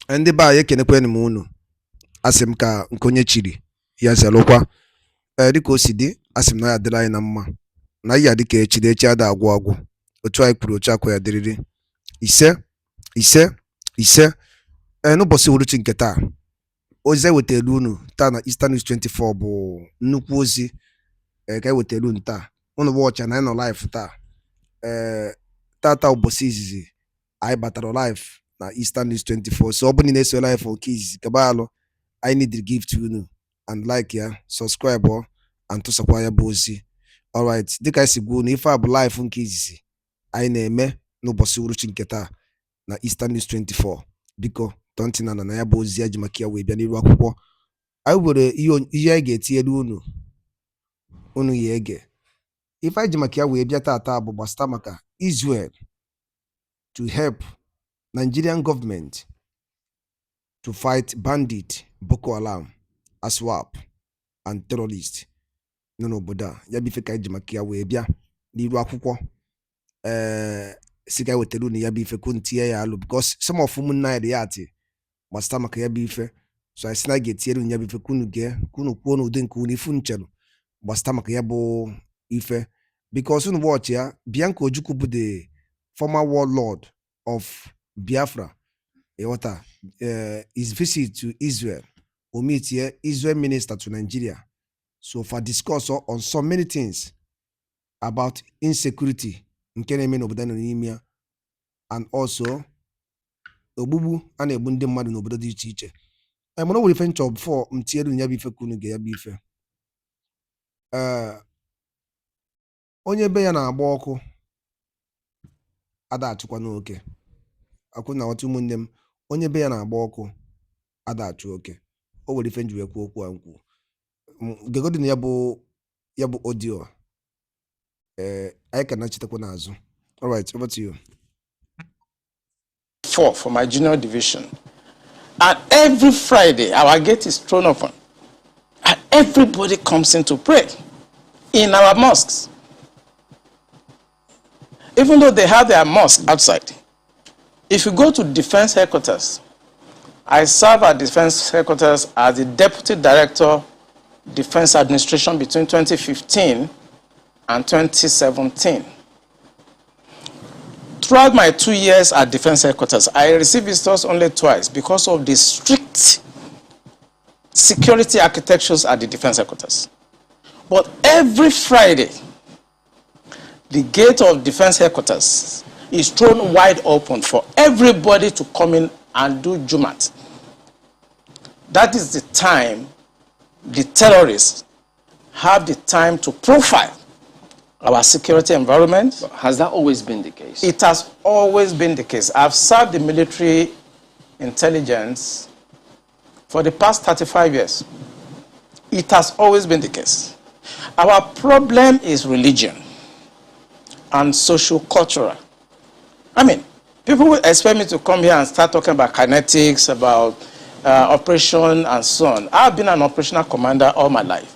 Ndị ba ya ekenekwanụ m unu. Asị m ka nkonye chiri ya zelụkwa. Dịka o si dị, asị m na ya dịrị anyị na mma. Na ya dịka echiri echi ada agwụ agwụ. Otu anyị kwuru otu akwa ya dịrịrị. Ise n'ụbọchị uhuruchi nke taa, ozi ewetara unu taa na Eastern News 24 bụ nnukwu ozi ka ewetara unu taa. Unu bụ ọcha na anyị nọ live taa. Tata ụbọchị izizi anyị batara live na Eastern News 24. So ọ bụ na eso live nke izizi kaba alụ, I need to give to unu and like ya, subscribe and tụsakwa ya bụ ozi. Alright, dịka anyị si gwa unu, ife a bụ live nke izizi anyị na-eme n'ụbọchị uhuruchi nke taa na Eastern News 24. Biko tontina na ya bụ ozi ya ji maka ya wee bịa n'iru akwụkwọ. Anyị were ihe anyị ga-etinyere unu ya ege. Ife anyị ji maka ya wee bịa taa bụ gbasata maka Israel to help Nigerian government to fight bandit, Boko Haram, ASWAP and terrorists nọ n'obodo a. Ya bụ ife ka anyị ji maka ya wee bịa n'iru akwụkwọ. Si ka wetara unu ya bụ ife kun tie ya alụ because some of ụmụnna ya dị ya ati gbasata maka ya bụ ife. So anyị si na ga-etinyere unu ya bụ ife kunu kwuo n'ụdị nke unu ifu nchelu gbasata maka ya bụ ife because unu watch ya. Bianca Ojukwu bụ the former warlord of Biafra. His visit to Israel will meet here Israel minister to Nigeria. So for discuss on so many things about insecurity nke na-eme n'obodo n'ime ya, and also ogbugbu a na-egbu ndị mmadụ n'obodo dị iche iche. Mana were ife nchọ before m tinyere ya bụ ife kunu ga ya bụ ife. Onye be ya na-agba ọkụ ada achụkwa n'oke. Akwụ na watu ụmụnne m, onye be ya na-agba ọkụ ada achụ oke. O were ife nji wee kwuo okwu a nkwu. Gegodi na ya bụ audio. I cannot cheat on Azu. All right, over to you. For my junior division. And every Friday, our gate is thrown open. And everybody comes in to pray in our mosques. Even though they have their mosque outside. If you go to defense headquarters, I serve at defense headquarters as the deputy director, defense administration between 2015 and 2017. Throughout my 2 years at defense headquarters, I received visitors only twice because of the strict security architectures at the defense headquarters. But every Friday, the gate of defense headquarters is thrown wide open for everybody to come in and do Jumat. That is the time the terrorists have the time to profile our security environment. Has that always been the case? It has always been the case. I've served the military intelligence for the past 35 years. It has always been the case. Our problem is religion and social-cultural. I mean, people will expect me to come here and start talking about kinetics, about operation and so on. I've been an operational commander all my life.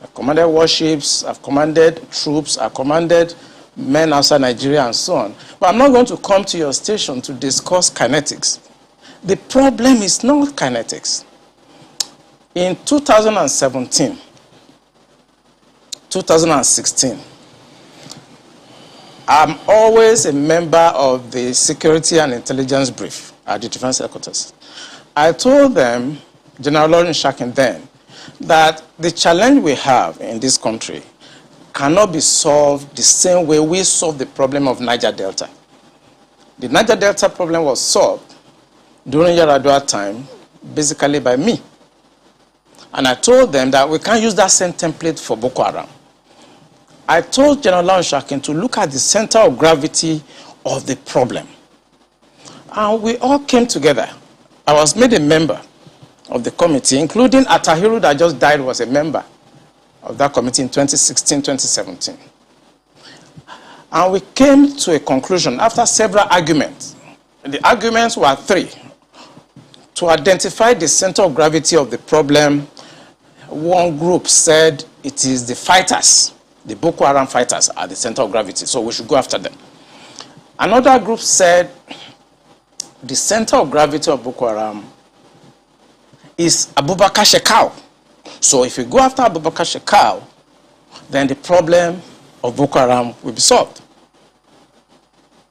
I've commanded warships, I've commanded troops, I've commanded men outside Nigeria and so on. But I'm not going to come to your station to discuss kinetics. The problem is not kinetics. In 2017, 2016, I'm always a member of the Security and Intelligence Brief at the Defense Headquarters. I told them, General Lawrence Shakin then, that the challenge we have in this country cannot be solved the same way we solved the problem of Niger Delta. The Niger Delta problem was solved during Yaradua time, basically by me. And I told them that we can't use that same template for Boko Haram. I told General Lawrence Shakin to look at the center of gravity of the problem. And we all came together. I was made a member of the committee, including Atahiru that just died was a member of that committee in 2016, 2017. And we came to a conclusion after several arguments. The arguments were three. To identify the center of gravity of the problem, one group said it is the fighters, the Boko Haram fighters are the center of gravity, so we should go after them. Another group said the center of gravity of Boko Haram is Abubakar Shekau. So if you go after Abubakar Shekau, then the problem of Boko Haram will be solved.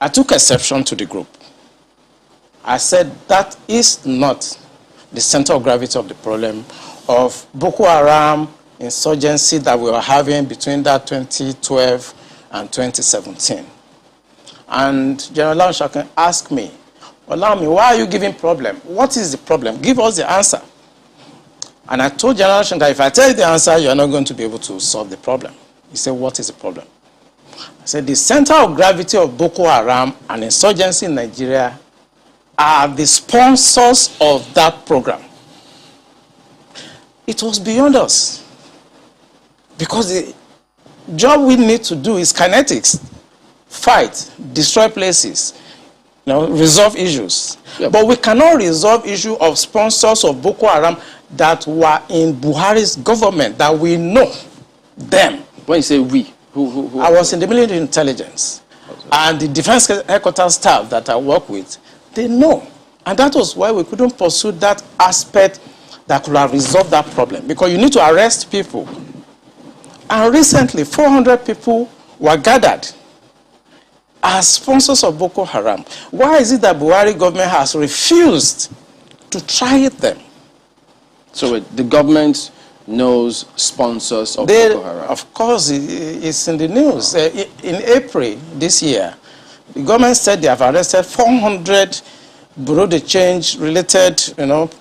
I took exception to the group. I said that is not the center of gravity of the problem of Boko Haram insurgency that we were having between that 2012 and 2017. And General Shakin asked me, allow me, why are you giving problem? What is the problem? Give us the answer. And I told General Shakin that if I tell you the answer, you're not going to be able to solve the problem. He said, what is the problem? I said, the center of gravity of Boko Haram and insurgency in Nigeria are the sponsors of that program. It was beyond us. Because the job we need to do is kinetics. Fight, destroy places, resolve issues. Yep. But we cannot resolve issue of sponsors of Boko Haram that were in Buhari's government, that we know them. When you say we, who I was in the military intelligence. Okay. And the defense headquarters staff that I work with, they know. And that was why we couldn't pursue that aspect that could have resolved that problem. Because you need to arrest people. And recently, 400 people were gathered as sponsors of Boko Haram. Why is it that Buhari government has refused to try them? So the government knows sponsors of Boko Haram? Of course, it's in the news. In April this year, the government said they have arrested 400 Bureau de Change related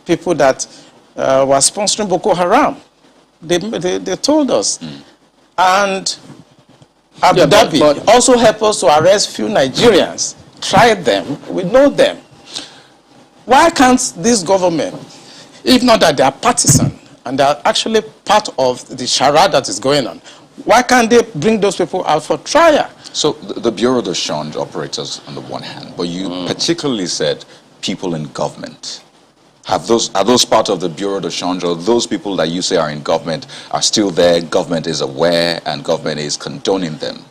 people that were sponsoring Boko Haram. They told us. And Abu Dhabi also helped us to arrest few Nigerians, tried them, we know them. Why can't this government, if not that they are partisan and they are actually part of the charade that is going on, why can't they bring those people out for trial? So the Bureau de Change operators on the one hand, but you particularly said people in government. Are those part of the Bureau de Change, or those people that you say are in government are still there, government is aware, and government is condoning them?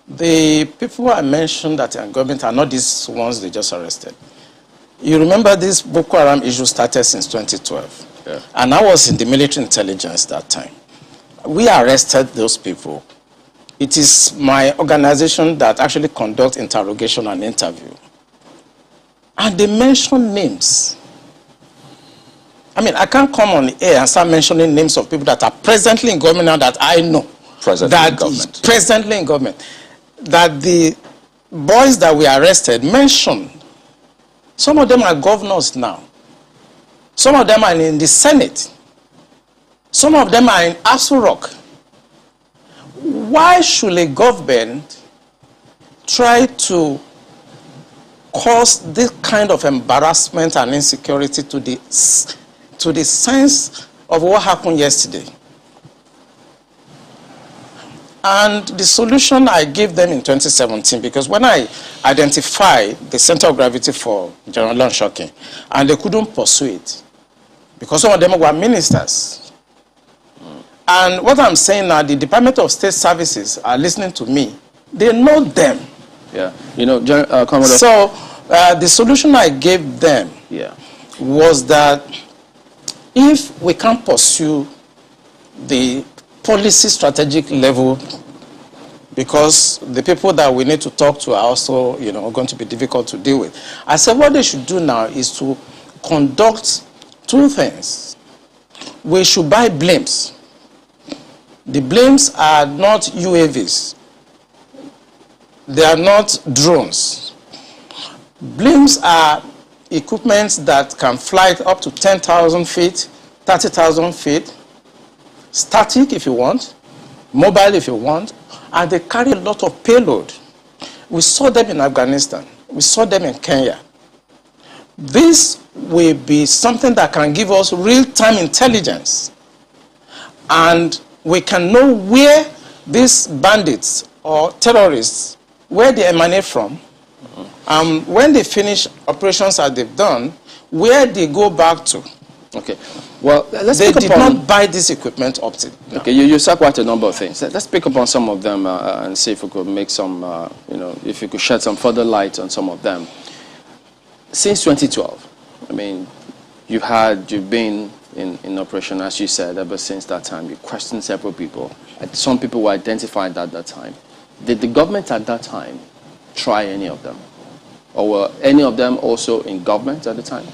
The people I mentioned that are in government are not these ones they just arrested. You remember this Boko Haram issue started since 2012. Yeah. And I was in the military intelligence that time. We arrested those people. It is my organization that actually conducts interrogation and interview. And they mention names. I mean, I can't come on the air and start mentioning names of people that are presently in government now that I know. Presently in government. Presently in government. That the boys that we arrested mentioned. Some of them are governors now. Some of them are in the Senate. Some of them are in Aso Rock. Why should a government try to cause this kind of embarrassment and insecurity to the sense of what happened yesterday? And the solution I gave them in 2017, because when I identified the center of gravity for General Onshokin, and they couldn't pursue it, because some of them were ministers. And what I'm saying now, the Department of State Services are listening to me. They know them. Yeah, Commodore. So the solution I gave them was that if we can't pursue the policy strategic level, because the people that we need to talk to are also going to be difficult to deal with, I said what they should do now is to conduct two things. We should buy blimps. The blimps are not UAVs. They are not drones. Blimps are equipment that can fly up to 10,000 feet, 30,000 feet, static if you want, mobile if you want, and they carry a lot of payload. We saw them in Afghanistan. We saw them in Kenya. This will be something that can give us real-time intelligence, and we can know where these bandits or terrorists, where they emanate from, when they finish operations as they've done, where they go back to. Okay. Well, they did not buy this equipment up to. No. Okay, you said quite a number of things. Let's pick up on some of them and see if we could make some, if you could shed some further light on some of them. since 2012, I mean, you've been in operation, as you said, ever since that time. You questioned several people. Some people were identified at that time. Did the government at that time try any of them? Or were any of them also in government at the time?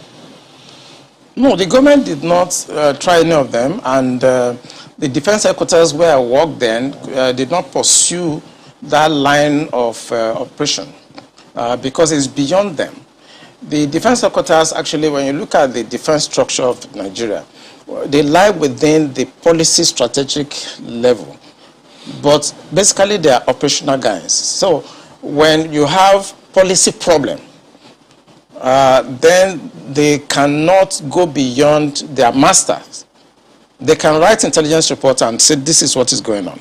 No, the government did not try any of them, and the defense headquarters where I worked then did not pursue that line of operation because it's beyond them. The defense headquarters, actually, when you look at the defense structure of Nigeria, they lie within the policy strategic level, but basically they are operational guys. So when you have policy problem, then they cannot go beyond their masters. They can write intelligence report and say this is what is going on.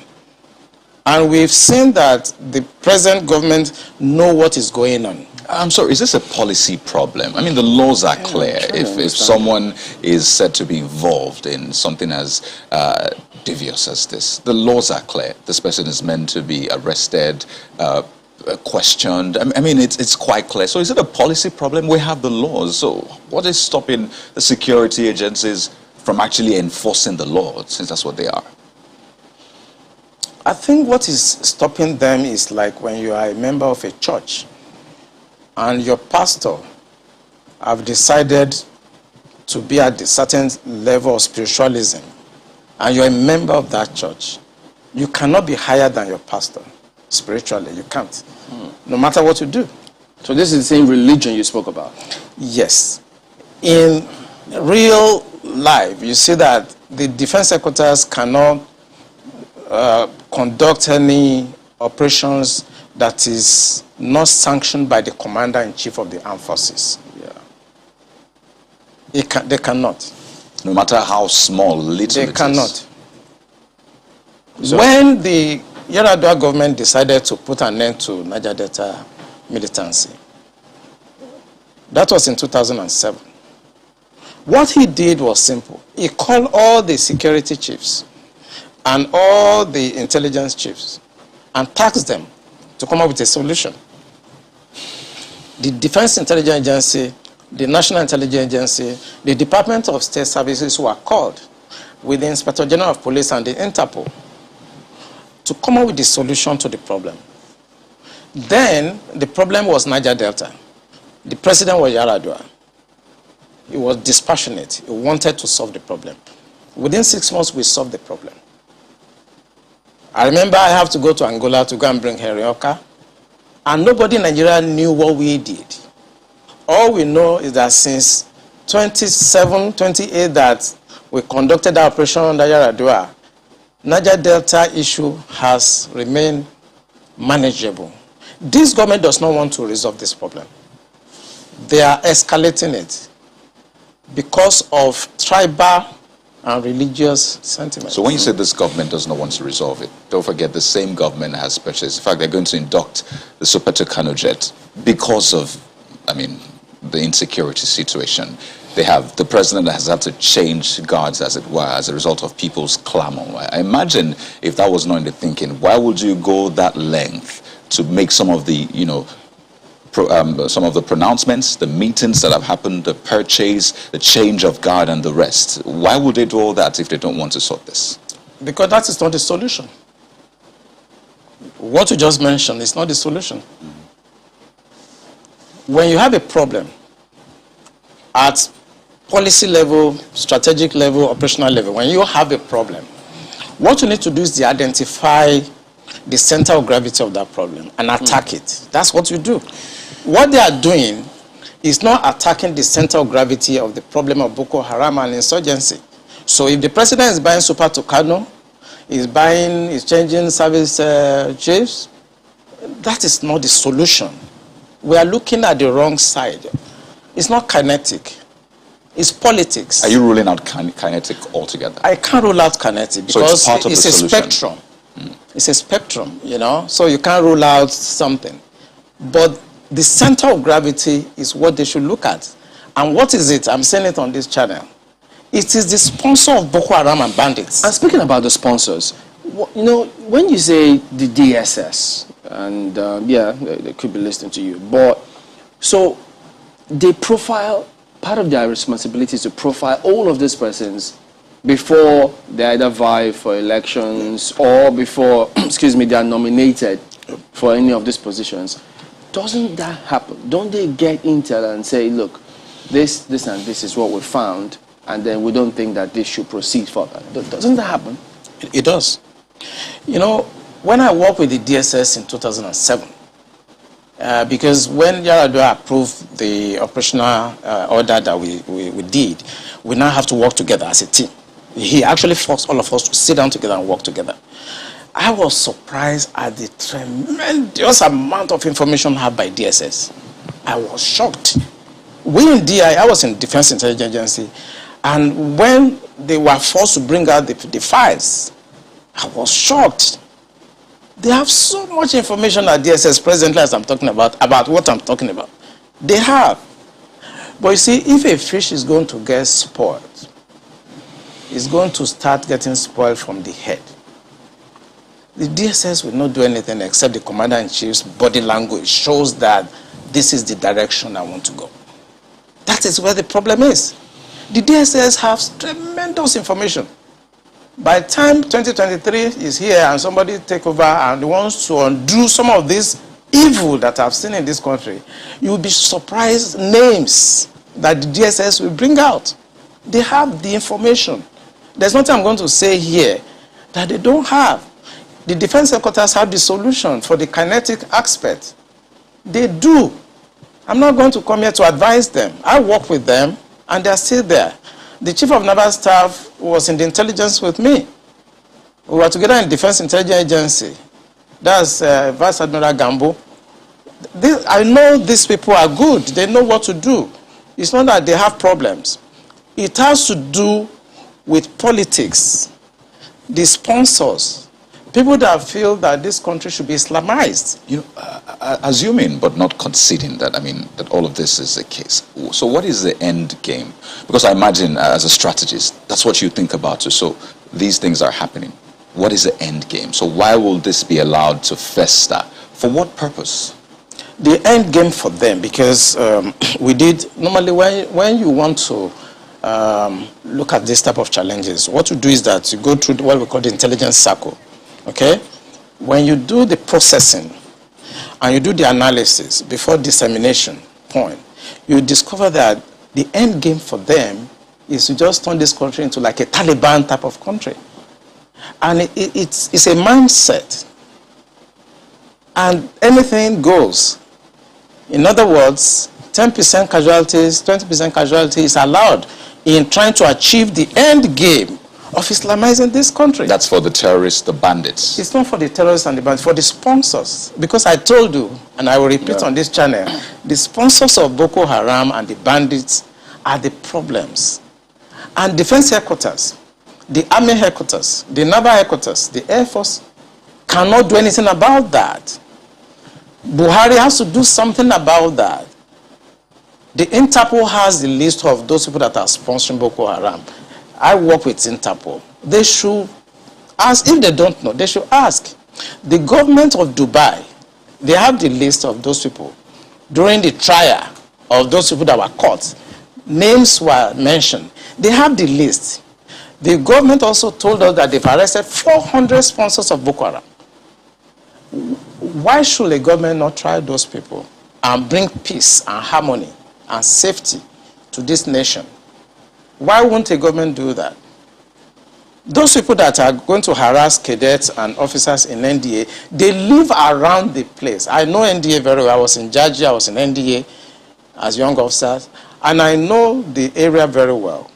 And we've seen that the present government know what is going on. I'm sorry, is this a policy problem? I mean, the laws are clear. If someone is said to be involved in something as devious as this, the laws are clear. This person is meant to be arrested, questioned. I mean, it's quite clear. So is it a policy problem? We have the laws. So what is stopping the security agencies from actually enforcing the law, since that's what they are? I think what is stopping them is like when you are a member of a church and your pastor have decided to be at a certain level of spiritualism and you're a member of that church, you cannot be higher than your pastor spiritually. You can't, no matter what you do. So this is the same religion you spoke about? Yes. In real life, you see that the defense headquarters cannot conduct any operations that is not sanctioned by the commander-in-chief of the armed forces. Yeah. They cannot. No matter how small, little they cannot. So when the Yar'Adua government decided to put an end to Niger Delta militancy, that was in 2007. What he did was simple. He called all the security chiefs and all the intelligence chiefs and tasked them to come up with a solution. The Defense Intelligence Agency, the National Intelligence Agency, the Department of State Services were called with the Inspector General of Police and the Interpol to come up with the solution to the problem. Then the problem was Niger Delta. The president was Yar'Adua. He was dispassionate. He wanted to solve the problem. Within 6 months, we solved the problem. I remember I have to go to Angola to go and bring Henry Oka, and nobody in Nigeria knew what we did. All we know is that since 27, 28 that we conducted our operation under Yar'Adua, Niger Delta issue has remained manageable. This government does not want to resolve this problem. They are escalating it because of tribal and religious sentiments. So when you say this government does not want to resolve it, don't forget the same government has purchased. In fact, they're going to induct the Super Tucano jet because of, I mean, the insecurity situation. They have, the president has had to change guards, as it were, as a result of people's clamor. I imagine if that was not in the thinking, why would you go that length to make some of the, you know, some of the pronouncements, the meetings that have happened, the purchase, the change of guard and the rest? Why would they do all that if they don't want to sort this? Because that is not the solution. What you just mentioned is not the solution. When you have a problem at policy level, strategic level, operational level, when you have a problem, what you need to do is to identify the center of gravity of that problem and attack it. That's what you do. What they are doing is not attacking the center of gravity of the problem of Boko Haram and insurgency. So if the president is buying Super Tucano, is changing service chiefs, that is not the solution. We are looking at the wrong side. It's not kinetic. It's politics. Are you ruling out kinetic altogether? I can't rule out kinetic because so it's a spectrum. It's a spectrum, you know, so you can't rule out something. But the center of gravity is what they should look at. And what is it? I'm saying it on this channel. It is the sponsor of Boko Haram and bandits. And speaking about the sponsors, you know, when you say the DSS, and yeah, they could be listening to you, but so they profile, part of their responsibility is to profile all of these persons before they either vie for elections or before, excuse me, they are nominated for any of these positions. Doesn't that happen? Don't they get intel and say, look, this and this is what we found, and then we don't think that this should proceed further? Doesn't that happen? It does. You know, when I worked with the DSS in 2007, because when Yaradua approved the operational order that we did, we now have to work together as a team. He actually forced all of us to sit down together and work together. I was surprised at the tremendous amount of information had by DSS. I was shocked. We in DI, I was in Defense Intelligence Agency, and when they were forced to bring out the files, I was shocked. They have so much information at DSS presently as I'm talking about what I'm talking about. They have. But you see, if a fish is going to get spoiled, it's going to start getting spoiled from the head. The DSS will not do anything except the Commander-in-Chief's body language shows that this is the direction I want to go. That is where the problem is. The DSS has tremendous information. By the time 2023 is here and somebody take over and wants to undo some of this evil that I've seen in this country, you will be surprised names that the DSS will bring out. They have the information. There's nothing I'm going to say here that they don't have. The defense headquarters have the solution for the kinetic aspect. They do. I'm not going to come here to advise them. I work with them and they're still there. The Chief of Naval Staff was in the intelligence with me. We were together in Defense Intelligence Agency. That's Vice Admiral Gambo. I know these people are good. They know what to do. It's not that they have problems. It has to do with politics, the sponsors, people that feel that this country should be Islamized. You know, assuming but not conceding that, that all of this is the case. So what is the end game? Because I imagine as a strategist, that's what you think about too. So these things are happening. What is the end game? So why will this be allowed to fester? For what purpose? The end game for them, because we did, normally when you want to look at this type of challenges, what you do is that you go through what we call the intelligence circle. Okay? When you do the processing and you do the analysis before dissemination point, you discover that the end game for them is to just turn this country into like a Taliban type of country. And it's a mindset. And anything goes. In other words, 10% casualties, 20% casualties is allowed in trying to achieve the end game of Islamizing this country. That's for the terrorists, the bandits. It's not for the terrorists and the bandits, for the sponsors. Because I told you, and I will repeat on this channel, the sponsors of Boko Haram and the bandits are the problems. And defense headquarters, the army headquarters, the naval headquarters, the air force cannot do anything about that. Buhari has to do something about that. The Interpol has the list of those people that are sponsoring Boko Haram. I work with Interpol. They should ask. If they don't know, they should ask. The government of Dubai, they have the list of those people. During the trial of those people that were caught, names were mentioned. They have the list. The government also told us that they've arrested 400 sponsors of Boko Haram. Why should a government not try those people and bring peace and harmony and safety to this nation? Why won't a government do that? Those people that are going to harass cadets and officers in NDA, they live around the place. I know NDA very well. I was in Georgia, I was in NDA as young officers, and I know the area very well.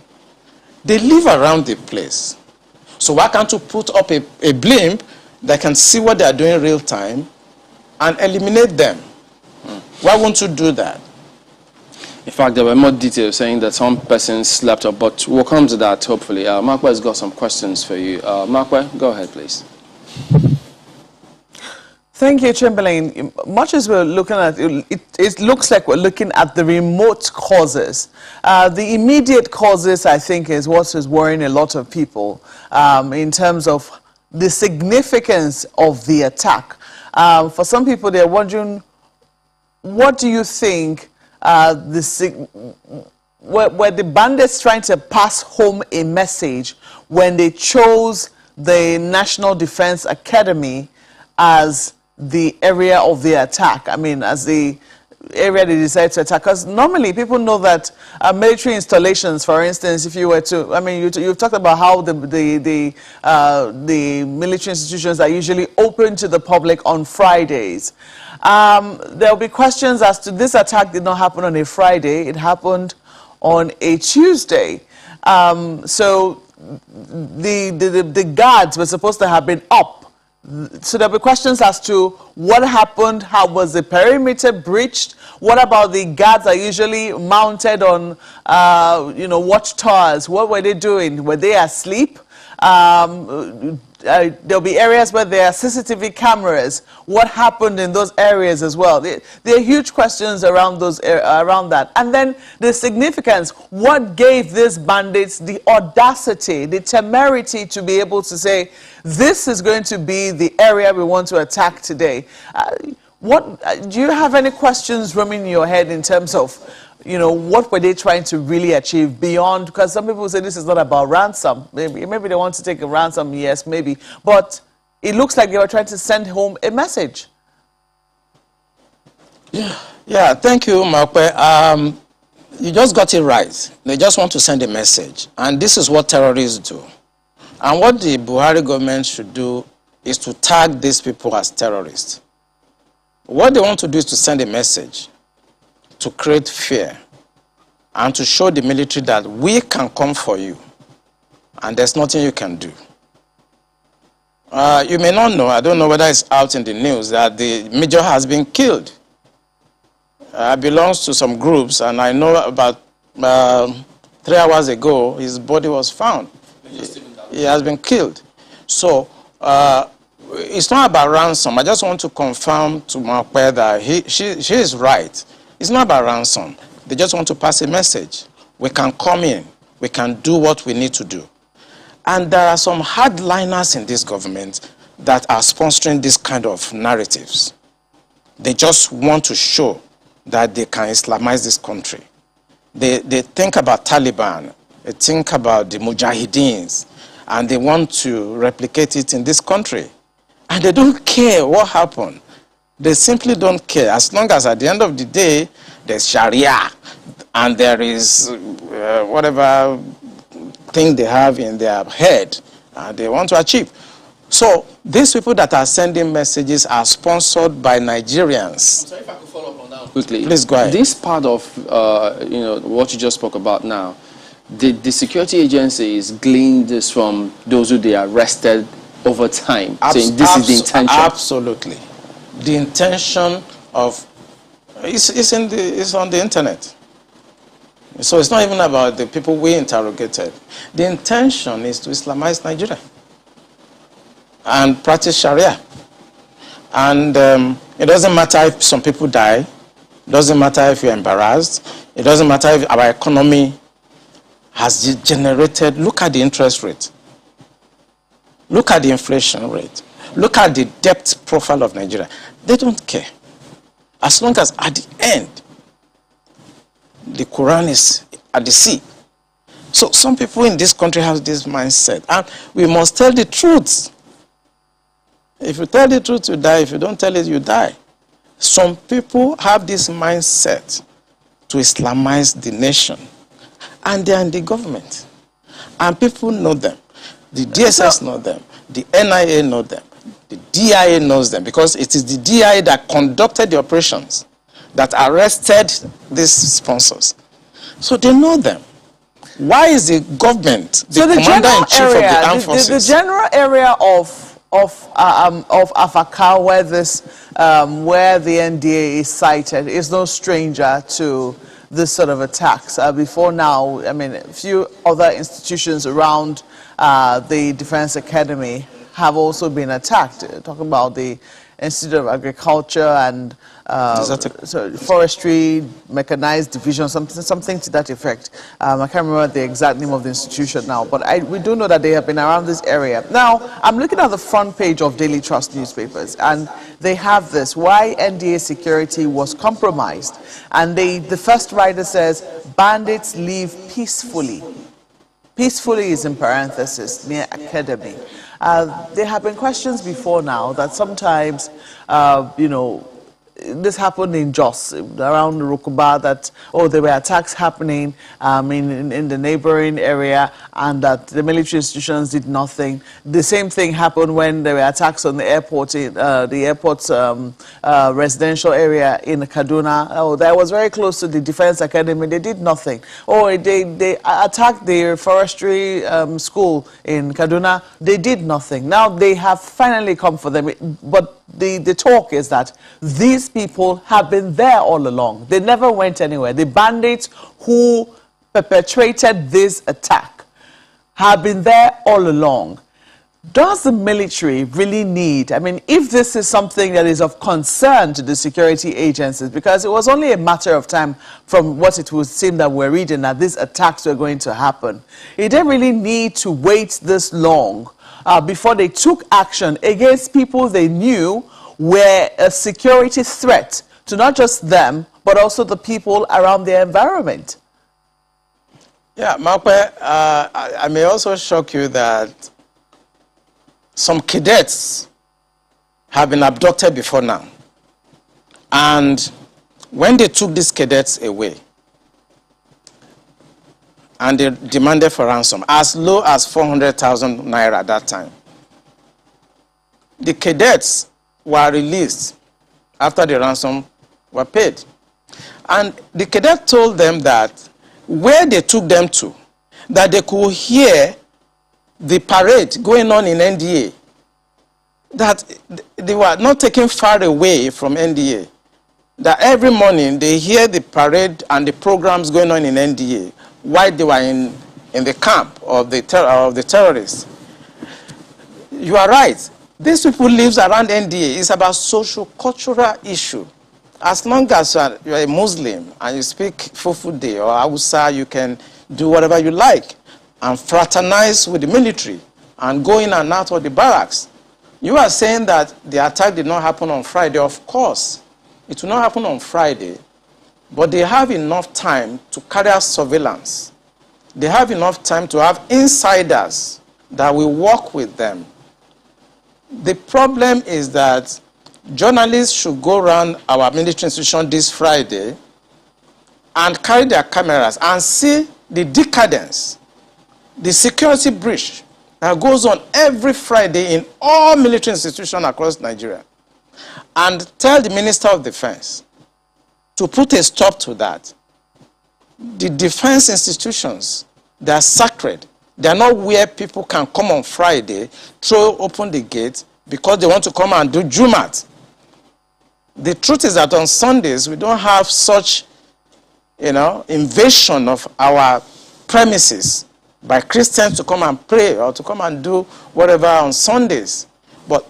They live around the place. So why can't you put up a blimp that can see what they are doing in real time and eliminate them? Why won't you do that? In fact, there were more details saying that some persons slept up, but we'll come to that hopefully. Markwe has got some questions for you. Markwe, go ahead, please. Thank you, Chamberlain. Much as we're looking at it looks like we're looking at the remote causes. The immediate causes, I think, is what is worrying a lot of people in terms of the significance of the attack. For some people, they're wondering, what do you think were the bandits trying to pass home a message when they chose the National Defense Academy as the area of the attack? I mean, as the area they decided to attack? Because normally people know that military installations, for instance, if you were to, I mean, you've talked about how the military institutions are usually open to the public on Fridays. There'll be questions as to this attack did not happen on a Friday, it happened on a Tuesday. So the guards were supposed to have been up. So there'll be questions as to what happened, how was the perimeter breached, what about the guards are usually mounted on, watchtowers, what were they doing, were they asleep? There'll be areas where there are CCTV cameras. What happened in those areas as well? There are huge questions around that. And then the significance, what gave these bandits the audacity, the temerity to be able to say, this is going to be the area we want to attack today? Do you have any questions roaming in your head in terms of, what were they trying to really achieve beyond? Because some people say this is not about ransom. Maybe they want to take a ransom, yes, maybe. But it looks like they were trying to send home a message. Yeah, thank you, Makwe. You just got it right. They just want to send a message. And this is what terrorists do. And what the Buhari government should do is to tag these people as terrorists. What they want to do is to send a message to create fear and to show the military that we can come for you and there's nothing you can do. You may not know, I don't know whether it's out in the news, that the major has been killed. Belongs to some groups, and I know about 3 hours ago his body was found. He has been killed. So it's not about ransom. I just want to confirm to Makwe that she is right. It's not about ransom. They just want to pass a message. We can come in. We can do what we need to do. And there are some hardliners in this government that are sponsoring this kind of narratives. They just want to show that they can Islamize this country. They think about Taliban. They think about the Mujahideens. And they want to replicate it in this country. And they don't care what happened. They simply don't care. As long as at the end of the day, there's Sharia and there is whatever thing they have in their head they want to achieve. So these people that are sending messages are sponsored by Nigerians. So if I could follow up on that quickly. Please go ahead. This part of what you just spoke about now, the security agencies gleaned this from those who they arrested over time, saying this is the intention. Absolutely. The intention of it's on the internet. So it's not even about the people we interrogated. The intention is to Islamize Nigeria and practice Sharia. And it doesn't matter if some people die. It doesn't matter if you're embarrassed. It doesn't matter if our economy has degenerated. Look at the interest rate. Look at the inflation rate. Look at the debt profile of Nigeria. They don't care. As long as at the end, the Quran is at the sea. So some people in this country have this mindset. And we must tell the truth. If you tell the truth, you die. If you don't tell it, you die. Some people have this mindset to Islamize the nation. And they are in the government. And people know them. The DSS know them. The NIA know them. The DIA knows them, because it is the DIA that conducted the operations, that arrested these sponsors. So they know them. Why is the government, the commander-in-chief of the armed forces? The general area of Afaka, where where the NDA is cited, is no stranger to this sort of attacks. Before now, I mean, a few other institutions around the Defense Academy have also been attacked. Talking about the Institute of Agriculture and so Forestry, Mechanized Division, something to that effect. I can't remember the exact name of the institution now, but we do know that they have been around this area. Now, I'm looking at the front page of Daily Trust newspapers, and they have this, why NDA security was compromised. And the first writer says, bandits leave peacefully. Peacefully is in parenthesis, near academy. There have been questions before now that sometimes, you know, this happened in Jos, around Rukuba, that, there were attacks happening in the neighboring area, and that the military institutions did nothing. The same thing happened when there were attacks on the airport, the airport's residential area in Kaduna. That was very close to the Defense Academy. They did nothing. They attacked the forestry school in Kaduna. They did nothing. Now they have finally come for them, but the talk is that these people have been there all along. They never went anywhere. The bandits who perpetrated this attack have been there all along. Does the military really need, I mean, if this is something that is of concern to the security agencies, because it was only a matter of time from what it would seem that we're reading that these attacks were going to happen, it didn't really need to wait this long before they took action against people they knew were a security threat to not just them, but also the people around their environment. Yeah, Makwe, I may also shock you that some cadets have been abducted before now. And when they took these cadets away, and they demanded for ransom, as low as 400,000 naira at that time, the cadets were released after the ransom were paid. And the cadet told them that where they took them to, that they could hear the parade going on in NDA, that they were not taken far away from NDA, that every morning they hear the parade and the programs going on in NDA while they were in the camp of the terrorists. You are right. These people live around NDA. It's about social-cultural issue. As long as you're a Muslim and you speak Fufude or Hausa, you can do whatever you like and fraternize with the military and go in and out of the barracks. You are saying that the attack did not happen on Friday. Of course, it will not happen on Friday, but they have enough time to carry out surveillance. They have enough time to have insiders that will work with them. The problem is that journalists should go around our military institution this Friday and carry their cameras and see the decadence, the security breach that goes on every Friday in all military institutions across Nigeria, and tell the Minister of Defense to put a stop to that. The defense institutions, they are sacred. They are not where people can come on Friday, throw open the gate because they want to come and do Jumat. The truth is that on Sundays, we don't have such, invasion of our premises by Christians to come and pray or to come and do whatever on Sundays. But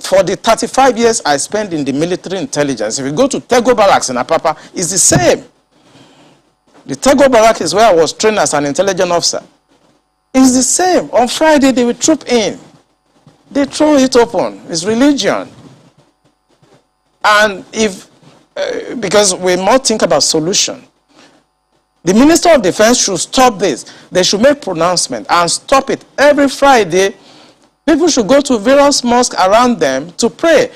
for the 35 years I spent in the military intelligence, if you go to Tego Barracks in Apapa, it's the same. The Tego Barracks is where I was trained as an intelligence officer. It's the same. On Friday, they will troop in. They throw it open. It's religion. And because we must think about solution, the Minister of Defense should stop this. They should make pronouncement and stop it. Every Friday, people should go to various mosques around them to pray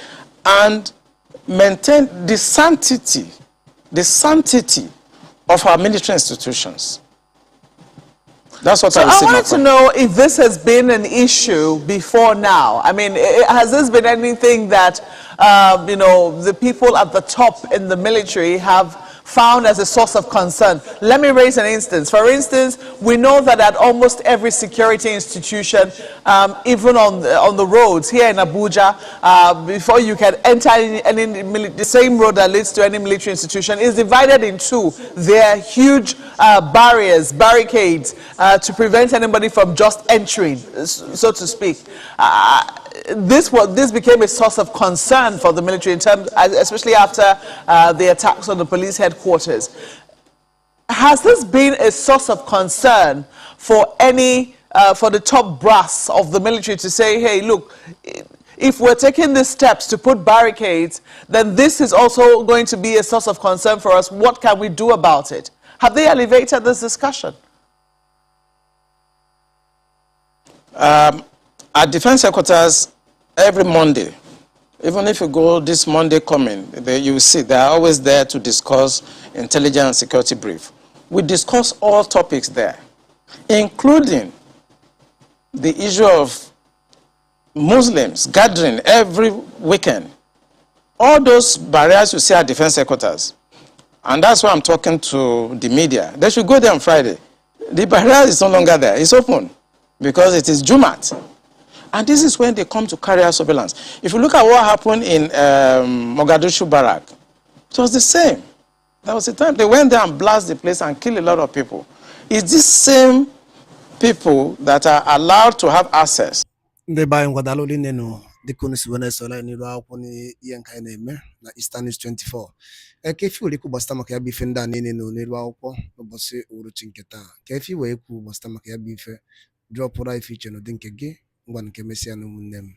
and maintain the sanctity of our military institutions. That's what I wanted to know if this has been an issue before now. I mean, has this been anything that, the people at the top in the military have found as a source of concern. Let me raise an instance. For instance, we know that at almost every security institution, even on the roads here in Abuja, before you can enter the same road that leads to any military institution is divided in two. There are huge barricades to prevent anybody from just entering, so to speak. This became a source of concern for the military in terms, especially after the attacks on the police headquarters. Has this been a source of concern for for the top brass of the military to say, hey, look, if we're taking these steps to put barricades, then this is also going to be a source of concern for us. What can we do about it? Have they elevated this discussion? At defense headquarters, every Monday, even if you go this Monday coming, you will see they are always there to discuss intelligence and security brief. We discuss all topics there, including the issue of Muslims gathering every weekend. All those barriers you see at defense headquarters, and that's why I'm talking to the media. They should go there on Friday. The barrier is no longer there. It's open because it is Jumat. And this is when they come to carry out surveillance. If you look at what happened in Mogadishu Barrack, it was the same. That was the time they went there and blasted the place and killed a lot of people. It's these same people that are allowed to have access. Ndị bayi ngwadalo li nenu dikuni siwene sola ni lwa kuni yenka eme na Eastern News 24. Kefi wele ku basta maka ya bife nda nenu ni lwa uko no bosi uru chinketa. Kefi wele ku basta maka ya bife drop ora ifiche no dinkege ngwan ke mesia no munem.